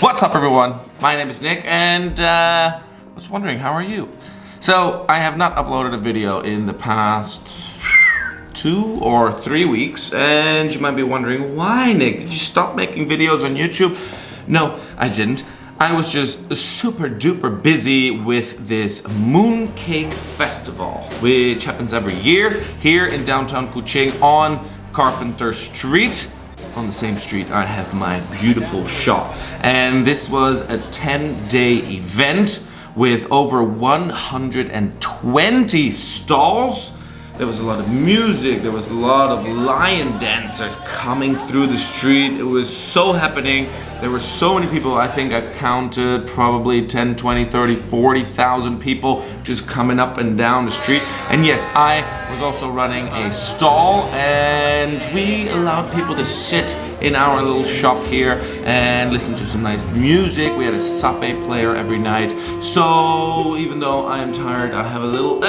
What's up everyone? My name is Nick and I was wondering, how are you? So I have not uploaded a video in the past 2 or 3 weeks and you might be wondering, why Nick? Did you stop making videos on YouTube? No, I didn't. I was just super duper busy with this Mooncake Festival, which happens every year here in downtown Kuching on Carpenter Street. On the same street I have my beautiful shop, and this was a 10-day event with over 120 stalls. There was a lot of music, there was a lot of lion dancers coming through the street. It was so happening. There were so many people. I think I've counted probably 10, 20, 30, 40,000 people just coming up and down the street. And yes, I was also running a stall and we allowed people to sit in our little shop here and listen to some nice music. We had a sape player every night. So even though I am tired, I have a little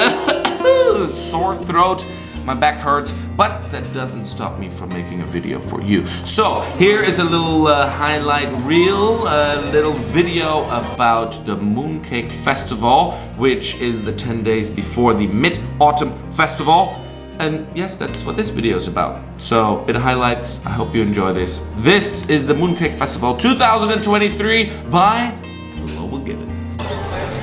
sore throat, my back hurts, but that doesn't stop me from making a video for you. So here is a little highlight reel, a little video about the Mooncake Festival, which is the 10 days before the Mid-Autumn Festival. And yes, that's what this video is about. So, bit of highlights. I hope you enjoy this. This is the Mooncake Festival 2023 by Global Gibbon.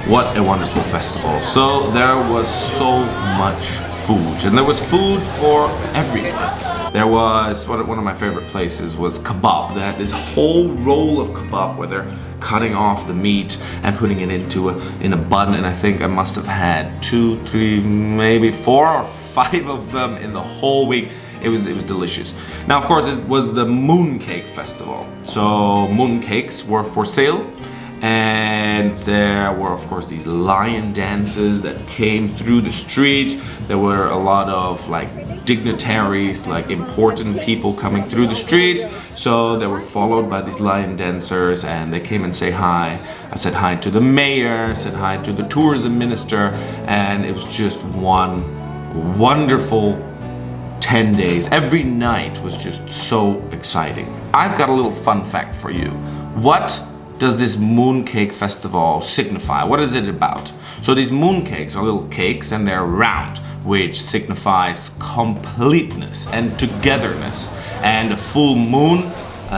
What a wonderful festival. So there was so much food, and there was food for everyone. There was, one of my favorite places was Kebab. They had this whole roll of kebab where they're cutting off the meat and putting it in a bun, and I think I must have had 2, 3, maybe 4 or 5 of them in the whole week. It was delicious. Now, of course, it was the Mooncake Festival. So mooncakes were for sale. And there were, of course, these lion dances that came through the street. There were a lot of like dignitaries, like important people coming through the street. So they were followed by these lion dancers and they came and say hi. I said hi to the mayor, said hi to the tourism minister, and it was just one wonderful 10 days. Every night was just so exciting. I've got a little fun fact for you. What does this Mooncake Festival signify? What is it about? So these mooncakes are little cakes and they're round, which signifies completeness and togetherness. And a full moon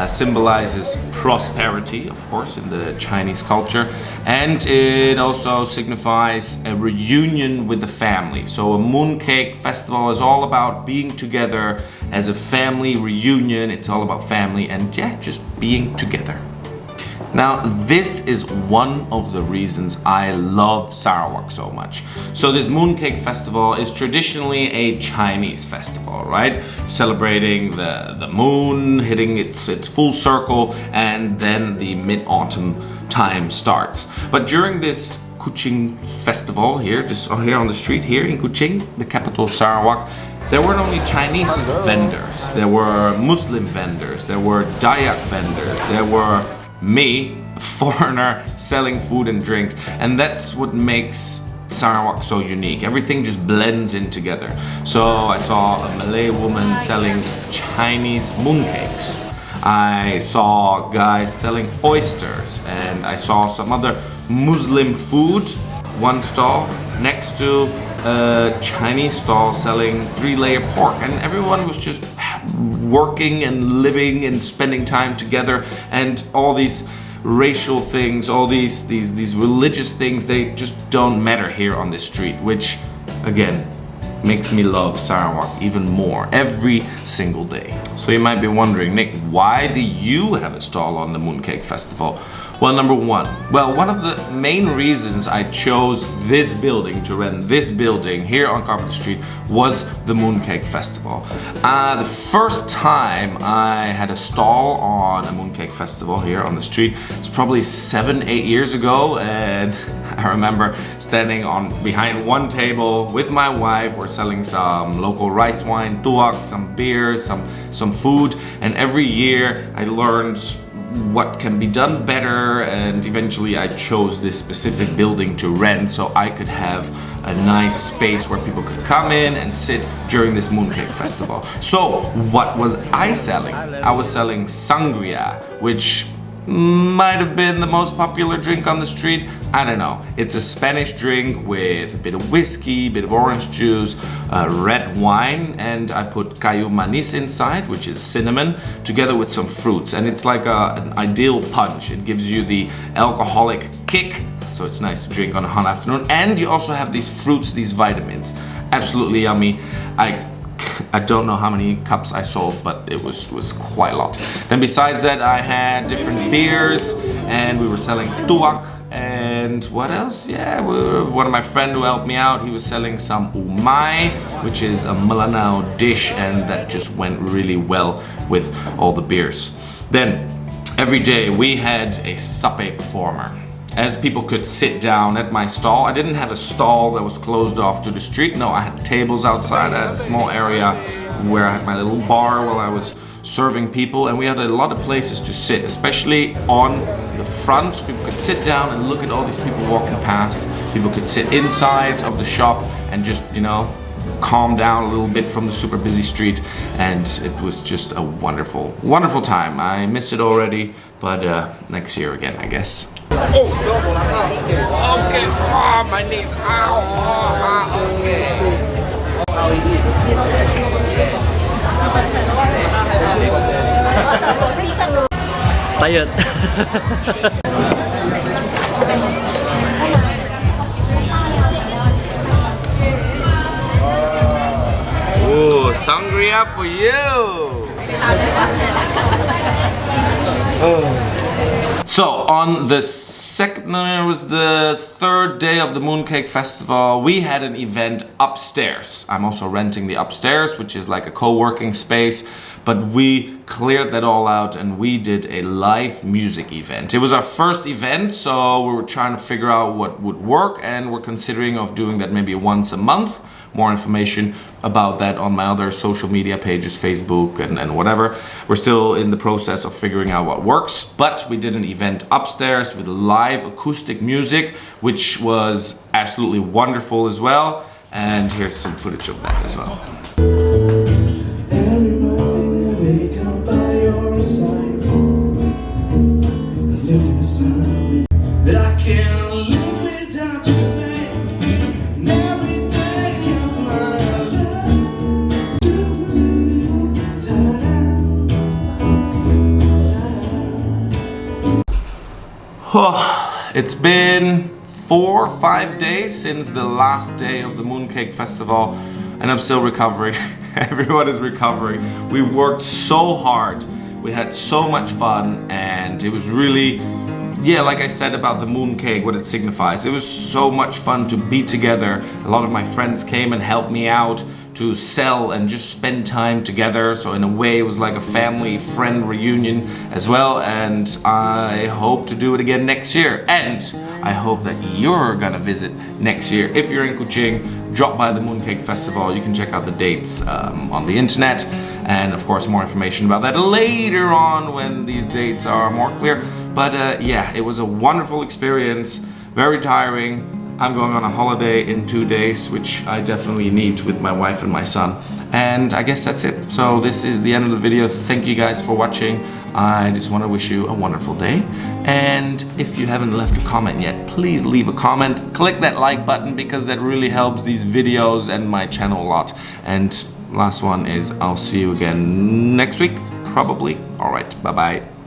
symbolizes prosperity, of course, in the Chinese culture. And it also signifies a reunion with the family. So a Mooncake Festival is all about being together as a family reunion. It's all about family and yeah, just being together. Now, this is one of the reasons I love Sarawak so much. So this Mooncake Festival is traditionally a Chinese festival, right? Celebrating the moon, hitting its full circle, and then the mid-autumn time starts. But during this Kuching festival here, just here on the street here in Kuching, the capital of Sarawak, there weren't only Chinese vendors, there were Muslim vendors, there were Dayak vendors, there were me, a foreigner, selling food and drinks, and that's what makes Sarawak so unique. Everything just blends in together. So I saw a Malay woman selling Chinese mooncakes. I saw guys selling oysters, and I saw some other Muslim food. One stall next to a Chinese stall selling 3-layer pork, and everyone was just working and living and spending time together, and all these racial things, all these religious things, they just don't matter here on this street, which again makes me love Sarawak even more every single day. So you might be wondering, Nick, why do you have a stall on the Mooncake Festival? Well, number one, one of the main reasons I chose this building, to rent this building here on Carpenter Street, was the Mooncake Festival. The first time I had a stall on a Mooncake Festival here on the street, it's probably 7, 8 years ago, and I remember standing behind one table with my wife. We're selling some local rice wine, tuak, some beer, some food, and every year I learned what can be done better, and eventually I chose this specific building to rent so I could have a nice space where people could come in and sit during this Mooncake Festival. So what was I selling? I was selling sangria, which might have been the most popular drink on the street. I don't know. It's a Spanish drink with a bit of whiskey, a bit of orange juice, red wine, and I put cayu manis inside, which is cinnamon, together with some fruits. And it's like an ideal punch. It gives you the alcoholic kick, so it's nice to drink on a hot afternoon. And you also have these fruits, these vitamins. Absolutely yummy. I don't know how many cups I sold, but it was quite a lot. Then besides that, I had different beers, and we were selling tuak, and what else? Yeah, one of my friends who helped me out, he was selling some umai, which is a Melanau dish, and that just went really well with all the beers. Then, every day we had a sape performer. As people could sit down at my stall. I didn't have a stall that was closed off to the street. No, I had tables outside. I had a small area where I had my little bar while I was serving people, and we had a lot of places to sit, especially on the front. So people could sit down and look at all these people walking past. People could sit inside of the shop and just, you know, calm down a little bit from the super busy street, and it was just a wonderful, wonderful time. I miss it already, but next year again, I guess. Oh, okay. Oh, my knees. Ow. Oh, okay. Tired. Ooh, sangria for you. So on the it was the third day of the Mooncake Festival. We had an event upstairs. I'm also renting the upstairs, which is like a co-working space, but we cleared that all out and we did a live music event. It was our first event, so we were trying to figure out what would work, and we're considering of doing that maybe once a month. More information about that on my other social media pages, Facebook and whatever. We're still in the process of figuring out what works, but we did an event upstairs with live acoustic music, which was absolutely wonderful as well. And here's some footage of that as well. Every morning I wake up by your side. Look at the smile that I can't live without you, babe. And every day of my life. It's been 4 or 5 days since the last day of the Mooncake Festival, and I'm still recovering. Everyone is recovering. We worked so hard. We had so much fun, and it was really, yeah, like I said about the mooncake, what it signifies. It was so much fun to be together. A lot of my friends came and helped me out to sell and just spend time together. So in a way it was like a family friend reunion as well, and I hope to do it again next year. And I hope that you're gonna visit next year. If you're in Kuching, drop by the Mooncake Festival. You can check out the dates on the internet, and of course more information about that later on when these dates are more clear. But yeah, it was a wonderful experience, very tiring. I'm going on a holiday in 2 days, which I definitely need with my wife and my son. And I guess that's it. So this is the end of the video. Thank you guys for watching. I just want to wish you a wonderful day. And if you haven't left a comment yet, please leave a comment. Click that like button because that really helps these videos and my channel a lot. And last one is I'll see you again next week, probably. All right, bye-bye.